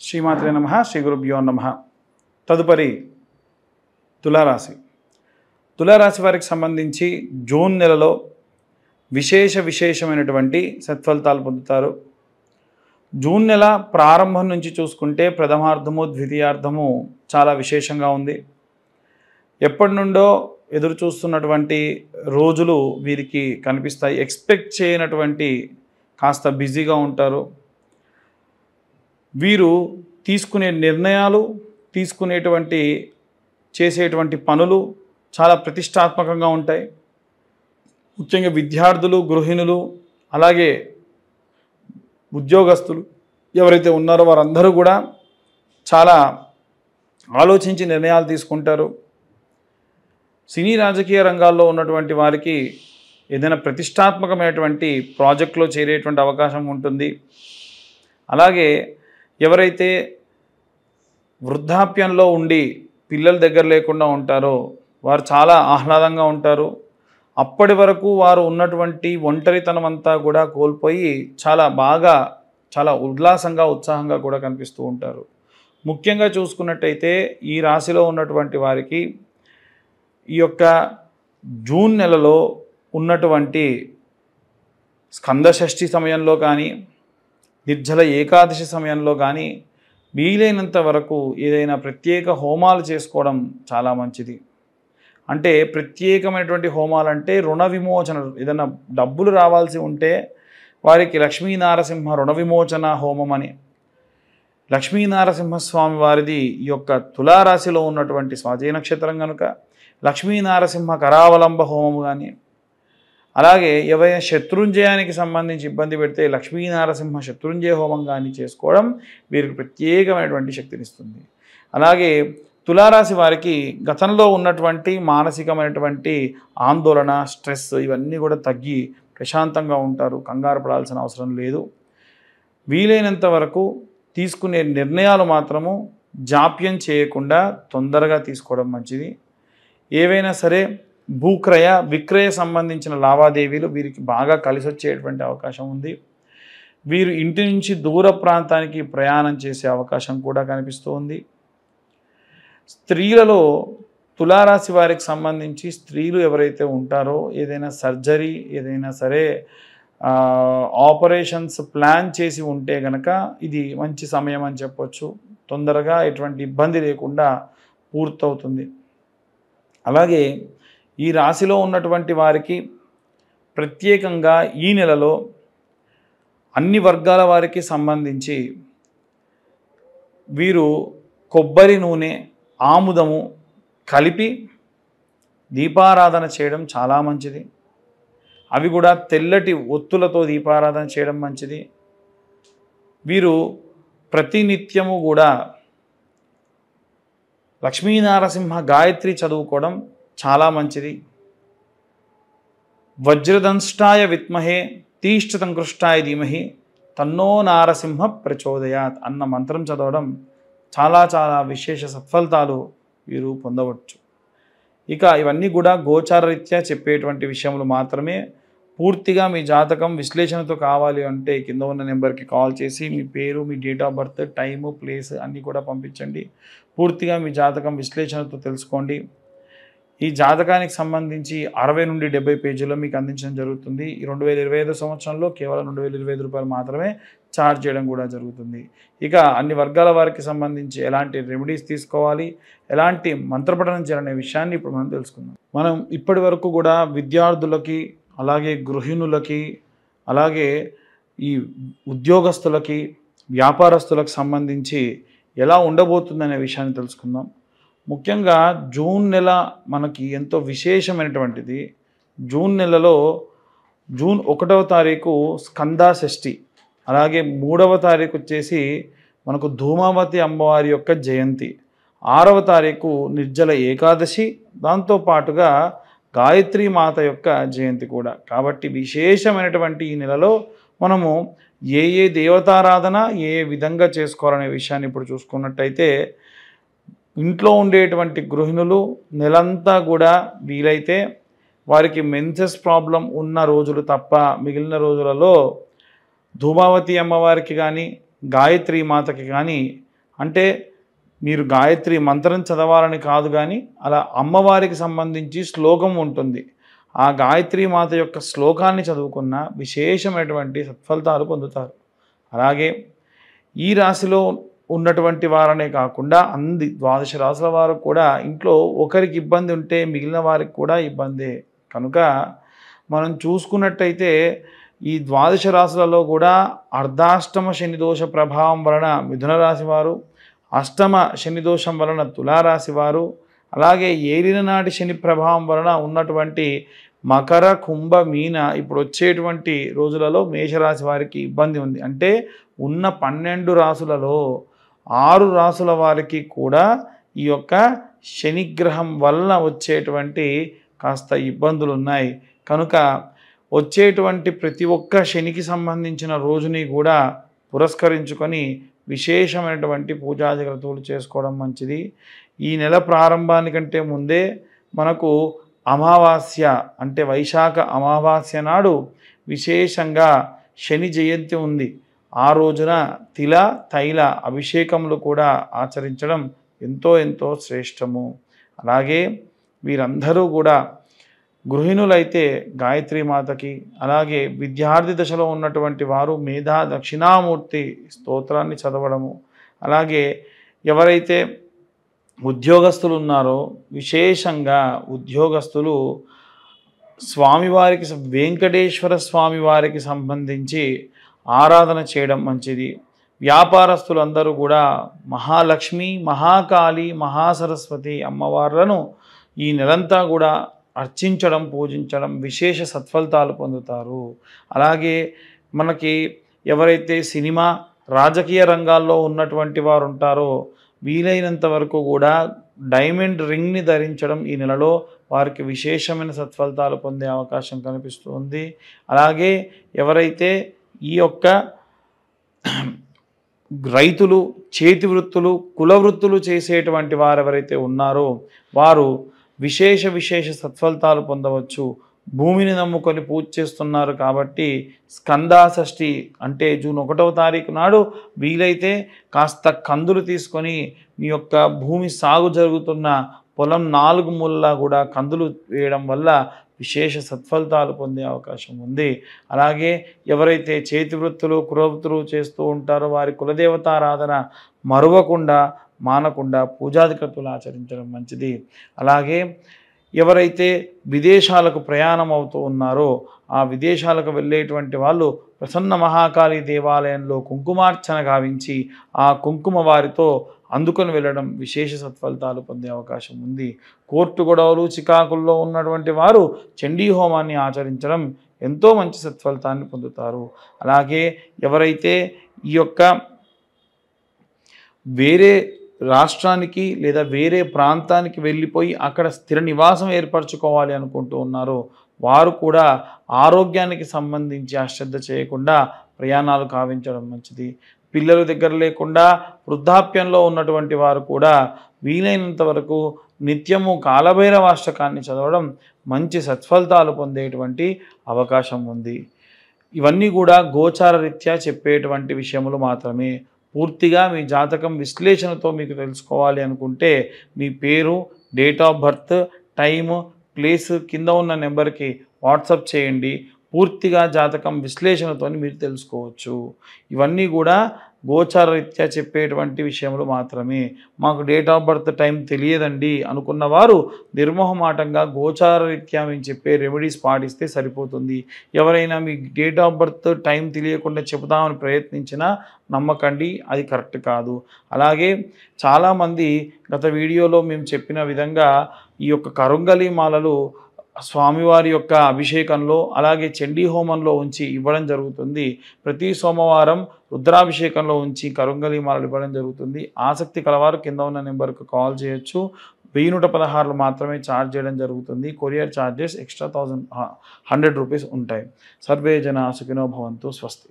శ్రీమాత్రే నమః శ్రీ గురుభ్యో నమః. తదుపరి తులారాశి. తులారాశి వారికి సంబంధించి జూన్ నెలలో విశేషమైనటువంటి సత్ఫలితాలు పొందుతారు. జూన్ నెల ప్రారంభం నుంచి చూసుకుంటే ప్రథమార్థము ద్వితీయార్థము చాలా విశేషంగా ఉంది. ఎప్పటి నుండో ఎదురు చూస్తున్నటువంటి రోజులు వీరికి కనిపిస్తాయి. ఎక్స్పెక్ట్ చేయనటువంటి కాస్త బిజీగా ఉంటారు. వీరు తీసుకునే నిర్ణయాలు, చేసేటువంటి పనులు చాలా ప్రతిష్టాత్మకంగా ఉంటాయి. ముఖ్యంగా విద్యార్థులు, గృహిణులు, అలాగే ఉద్యోగస్తులు ఎవరైతే ఉన్నారో వారందరూ కూడా చాలా ఆలోచించి నిర్ణయాలు తీసుకుంటారు. సినీ రాజకీయ రంగాల్లో ఉన్నటువంటి వారికి ఏదైనా ప్రతిష్టాత్మకమైనటువంటి ప్రాజెక్టులో చేరేటువంటి అవకాశం ఉంటుంది. అలాగే ఎవరైతే వృద్ధాప్యంలో ఉండి పిల్లల దగ్గర లేకుండా ఉంటారో వారు చాలా ఆహ్లాదంగా ఉంటారు. అప్పటి వరకు వారు ఉన్నటువంటి ఒంటరితనం అంతా కూడా కోల్పోయి చాలా ఉల్లాసంగా, ఉత్సాహంగా కూడా కనిపిస్తూ ఉంటారు. ముఖ్యంగా చూసుకున్నట్టయితే ఈ రాశిలో ఉన్నటువంటి వారికి ఈ యొక్క జూన్ నెలలో ఉన్నటువంటి స్కందషష్ఠి సమయంలో కానీ, నిర్జల ఏకాదశి సమయంలో కానీ వీలైనంత వరకు ఏదైనా ప్రత్యేక హోమాలు చేసుకోవడం చాలా మంచిది. అంటే ప్రత్యేకమైనటువంటి హోమాలంటే రుణ విమోచన, ఏదైనా డబ్బులు రావాల్సి ఉంటే వారికి లక్ష్మీనారసింహ రుణ విమోచన హోమం అని, లక్ష్మీనారసింహస్వామి వారిది ఈ యొక్క తులారాశిలో ఉన్నటువంటి స్వాతి నక్షత్రం కనుక లక్ష్మీనారసింహ కరావలంబ హోమం కానీ, అలాగే ఎవరైనా శత్రుంజయానికి సంబంధించి ఇబ్బంది పెడితే లక్ష్మీనారసింహ శత్రుంజయ హోమం కానీ చేసుకోవడం వీరికి ప్రత్యేకమైనటువంటి శక్తినిస్తుంది. అలాగే తులారాశి వారికి గతంలో ఉన్నటువంటి మానసికమైనటువంటి ఆందోళన, స్ట్రెస్ ఇవన్నీ కూడా తగ్గి ప్రశాంతంగా ఉంటారు. కంగారు పడాల్సిన అవసరం లేదు. వీలైనంత వరకు తీసుకునే నిర్ణయాలు మాత్రము జాప్యం చేయకుండా తొందరగా తీసుకోవడం మంచిది. ఏవైనా సరే భూక్రయ విక్రయ సంబంధించిన లావాదేవీలు వీరికి బాగా కలిసి వచ్చేటువంటి అవకాశం ఉంది. వీరు ఇంటి నుంచి దూర ప్రాంతానికి ప్రయాణం చేసే అవకాశం కూడా కనిపిస్తూ ఉంది. స్త్రీలలో తులారాశి వారికి సంబంధించి స్త్రీలు ఎవరైతే ఉంటారో ఏదైనా సర్జరీ, ఏదైనా సరే ఆపరేషన్స్ ప్లాన్ చేసి ఉంటే కనుక ఇది మంచి సమయం అని చెప్పొచ్చు. తొందరగా ఎటువంటి ఇబ్బంది లేకుండా పూర్తవుతుంది. అలాగే ఈ రాశిలో ఉన్నటువంటి వారికి ప్రత్యేకంగా ఈ నెలలో అన్ని వర్గాల వారికి సంబంధించి వీరు కొబ్బరి నూనె, ఆముదము కలిపి దీపారాధన చేయడం చాలా మంచిది. అవి కూడా తెల్లటి ఒత్తులతో దీపారాధన చేయడం మంచిది. వీరు ప్రతినిత్యము కూడా లక్ష్మీనారసింహ గాయత్రి చదువుకోవడం చాలా మంచిది. వజ్రదంష్టాయ విద్మహే తీష్ఠతంకృష్టాయ ధీమహి తన్నో నారసింహ ప్రచోదయాత్ అన్న మంత్రం చదవడం చాలా విశేష సత్ఫలితాలు వీరు పొందవచ్చు. ఇక ఇవన్నీ కూడా గోచారరీత్యా చెప్పేటువంటి విషయములు మాత్రమే. పూర్తిగా మీ జాతకం విశ్లేషణతో కావాలి అంటే కింద ఉన్న నెంబర్కి కాల్ చేసి మీ పేరు, మీ date of birth, time, place అన్నీ కూడా పంపించండి. పూర్తిగా మీ జాతకం విశ్లేషణతో తెలుసుకోండి. ఈ జాతకానికి సంబంధించి 60 నుండి 70 పేజీల్లో మీకు అందించడం జరుగుతుంది. ఈ 2025 సంవత్సరంలో కేవలం 2,025 రూపాయలు మాత్రమే ఛార్జ్ చేయడం కూడా జరుగుతుంది. ఇక అన్ని వర్గాల వారికి సంబంధించి ఎలాంటి రెమెడీస్ తీసుకోవాలి, ఎలాంటి మంత్రపఠనం చేయాలనే విషయాన్ని ఇప్పుడు మనం తెలుసుకుందాం. మనం ఇప్పటి వరకు కూడా విద్యార్థులకి, అలాగే గృహిణులకి, అలాగే ఈ ఉద్యోగస్తులకి, వ్యాపారస్తులకు సంబంధించి ఎలా ఉండబోతుందనే విషయాన్ని తెలుసుకుందాం. ముఖ్యంగా జూన్ నెల మనకి ఎంతో విశేషమైనటువంటిది. జూన్ నెలలో జూన్ 1వ తారీఖు స్కందషష్ఠి, అలాగే 3వ తారీఖు వచ్చేసి మనకు ధూమావతి అమ్మవారి యొక్క జయంతి, 6వ తారీఖు నిర్జల ఏకాదశి, దాంతోపాటుగా గాయత్రి మాత యొక్క జయంతి కూడా. కాబట్టి విశేషమైనటువంటి ఈ నెలలో మనము ఏ దేవతారాధన ఏ విధంగా చేసుకోవాలనే విషయాన్ని ఇప్పుడు చూసుకున్నట్టయితే ఇంట్లో ఉండేటువంటి గృహిణులు నెలంతా కూడా వీలైతే వారికి మెన్సెస్ ప్రాబ్లం ఉన్న రోజులు తప్ప మిగిలిన రోజులలో ధూమావతి అమ్మవారికి కానీ గాయత్రి మాతకి కానీ అంటే మీరు గాయత్రి మంత్రం చదవాలని కాదు, కానీ అలా అమ్మవారికి సంబంధించి శ్లోకం ఉంటుంది. ఆ గాయత్రి మాత యొక్క శ్లోకాన్ని చదువుకున్న విశేషమైనటువంటి సత్ఫలితాలు పొందుతారు. అలాగే ఈ రాశిలో ఉన్నటువంటి వారనే కాకుండా ద్వాదశ రాశుల వారు కూడా ఇంట్లో ఒకరికి ఇబ్బంది ఉంటే మిగిలిన వారికి కూడా ఇబ్బందే. కనుక మనం చూసుకున్నట్టయితే ఈ ద్వాదశ రాశులలో కూడా అర్ధాష్టమ శని దోష ప్రభావం వలన మిథున రాశి వారు, అష్టమ శని దోషం వలన తులారాశి వారు, అలాగే ఏలిన నాటి శని ప్రభావం వలన ఉన్నటువంటి మకర, కుంభ, మీన ఇప్పుడు వచ్చేటువంటి రోజులలో మేషరాశి వారికి ఇబ్బంది ఉంది. అంటే ఉన్న 12 రాశులలో 6 రాశుల వారికి కూడా ఈ యొక్క శనిగ్రహం వలన వచ్చేటువంటి కాస్త ఇబ్బందులు ఉన్నాయి. కనుక వచ్చేటువంటి ప్రతి ఒక్క శనికి సంబంధించిన రోజుని కూడా పురస్కరించుకొని విశేషమైనటువంటి పూజా జాగ్రత్తలు చేసుకోవడం మంచిది. ఈ నెల ప్రారంభానికంటే ముందే మనకు అమావాస్య అంటే వైశాఖ అమావాస్య నాడు విశేషంగా శని జయంతి ఉంది. ఆ రోజున తిల తైల అభిషేకములు కూడా ఆచరించడం ఎంతో ఎంతో శ్రేష్టము. అలాగే వీరందరూ కూడా గృహిణులైతే గాయత్రి మాతకి, అలాగే విద్యార్థి దశలో ఉన్నటువంటి వారు మేధా దక్షిణామూర్తి స్తోత్రాన్ని చదవడము, అలాగే ఎవరైతే ఉద్యోగస్తులు ఉన్నారో విశేషంగా ఉద్యోగస్తులు స్వామివారికి వెంకటేశ్వర స్వామివారికి సంబంధించి ఆరాధన చేయడం మంచిది. వ్యాపారస్తులందరూ కూడా మహాలక్ష్మి, మహాకాళి, మహాసరస్వతి అమ్మవార్లను ఈ నెలంతా కూడా అర్చించడం, పూజించడం విశేష సత్ఫలితాలు పొందుతారు. అలాగే మనకి ఎవరైతే సినిమా రాజకీయ రంగాల్లో ఉన్నటువంటి వారు ఉంటారో వీలైనంత వరకు కూడా డైమండ్ రింగ్ని ధరించడం ఈ నెలలో వారికి విశేషమైన సత్ఫలితాలు పొందే అవకాశం కనిపిస్తుంది. అలాగే ఎవరైతే ఈ యొక్క రైతులు, చేతి వృత్తులు, కుల వృత్తులు చేసేటువంటి వారు ఎవరైతే ఉన్నారో వారు విశేష సత్ఫలితాలు పొందవచ్చు. భూమిని నమ్ముకొని పూజ చేస్తున్నారు కాబట్టి స్కందాషష్ఠి అంటే జూన్ 1వ తారీఖు నాడు వీలైతే కాస్త కందులు తీసుకొని మీ యొక్క భూమి సాగు జరుగుతున్న పొలం 4 మూలలా కూడా కందులు వేయడం వల్ల విశేష సత్ఫలితాలు పొందే అవకాశం ఉంది. అలాగే ఎవరైతే చేతి వృత్తులు, కులవృత్తులు చేస్తూ ఉంటారో వారి కులదేవతారాధన మరువకుండా, మానకుండా పూజాధికృతులు ఆచరించడం మంచిది. అలాగే ఎవరైతే విదేశాలకు ప్రయాణం అవుతూ ఉన్నారో ఆ విదేశాలకు వెళ్ళేటువంటి వాళ్ళు ప్రసన్న మహాకాళి దేవాలయంలో కుంకుమార్చన గావించి ఆ కుంకుమ వారితో అందుకొని వెళ్ళడం విశేష సత్ఫలితాలు పొందే అవకాశం ఉంది. కోర్టు గొడవలు, చికాకుల్లో ఉన్నటువంటి వారు చండీ హోమాన్ని ఆచరించడం ఎంతో మంచి సత్ఫలితాన్ని పొందుతారు. అలాగే ఎవరైతే ఈ యొక్క వేరే రాష్ట్రానికి లేదా వేరే ప్రాంతానికి వెళ్ళిపోయి అక్కడ స్థిర నివాసం ఏర్పరచుకోవాలి అనుకుంటూ ఉన్నారో వారు కూడా ఆరోగ్యానికి సంబంధించి అశ్రద్ధ చేయకుండా ప్రయాణాలు కావించడం మంచిది. పిల్లలు దగ్గర లేకుండా వృద్ధాప్యంలో ఉన్నటువంటి వారు కూడా వీలైనంత వరకు నిత్యము కాలభైరవాష్టకాన్ని చదవడం మంచి సత్ఫలితాలు పొందేటువంటి అవకాశం ఉంది. ఇవన్నీ కూడా గోచార రీత్యా చెప్పేటువంటి విషయములు మాత్రమే. పూర్తిగా మీ జాతకం విశ్లేషణతో మీకు తెలుసుకోవాలి అనుకుంటే మీ పేరు, date of birth, time, place కింద ఉన్న నెంబర్కి వాట్సాప్ చేయండి. పూర్తిగా జాతకం విశ్లేషణతో మీరు తెలుసుకోవచ్చు. ఇవన్నీ కూడా గోచార రీత్యా చెప్పేటువంటి విషయములు మాత్రమే. మాకు డేట్ ఆఫ్ బర్త్ టైం తెలియదండి అనుకున్న వారు నిర్మోహమాటంగా గోచార రీత్యా మేము చెప్పే రెమెడీస్ పాటిస్తే సరిపోతుంది. ఎవరైనా మీ డేట్ ఆఫ్ బర్త్ టైం తెలియకుండా చెబుతామని ప్రయత్నించినా నమ్మకండి, అది కరెక్ట్ కాదు. అలాగే చాలామంది గత వీడియోలో మేము చెప్పిన విధంగా ఈ యొక్క కరుంగలి మాలలు స్వామివారి యొక్క అభిషేకంలో అలాగే చండీ హోమంలో ఉంచి ఇవ్వడం జరుగుతుంది. ప్రతి సోమవారం రుద్రాభిషేకంలో ఉంచి కరుంగలి మాలలు ఇవ్వడం జరుగుతుంది. ఆసక్తి కలవారు కింద ఉన్న నెంబర్కు కాల్ చేయొచ్చు. 1116 మాత్రమే ఛార్జ్ చేయడం జరుగుతుంది. కొరియర్ ఛార్జెస్ ఎక్స్ట్రా 100 రూపీస్ ఉంటాయి. సర్వే జన సుఖినో భవంతు. స్వస్తి.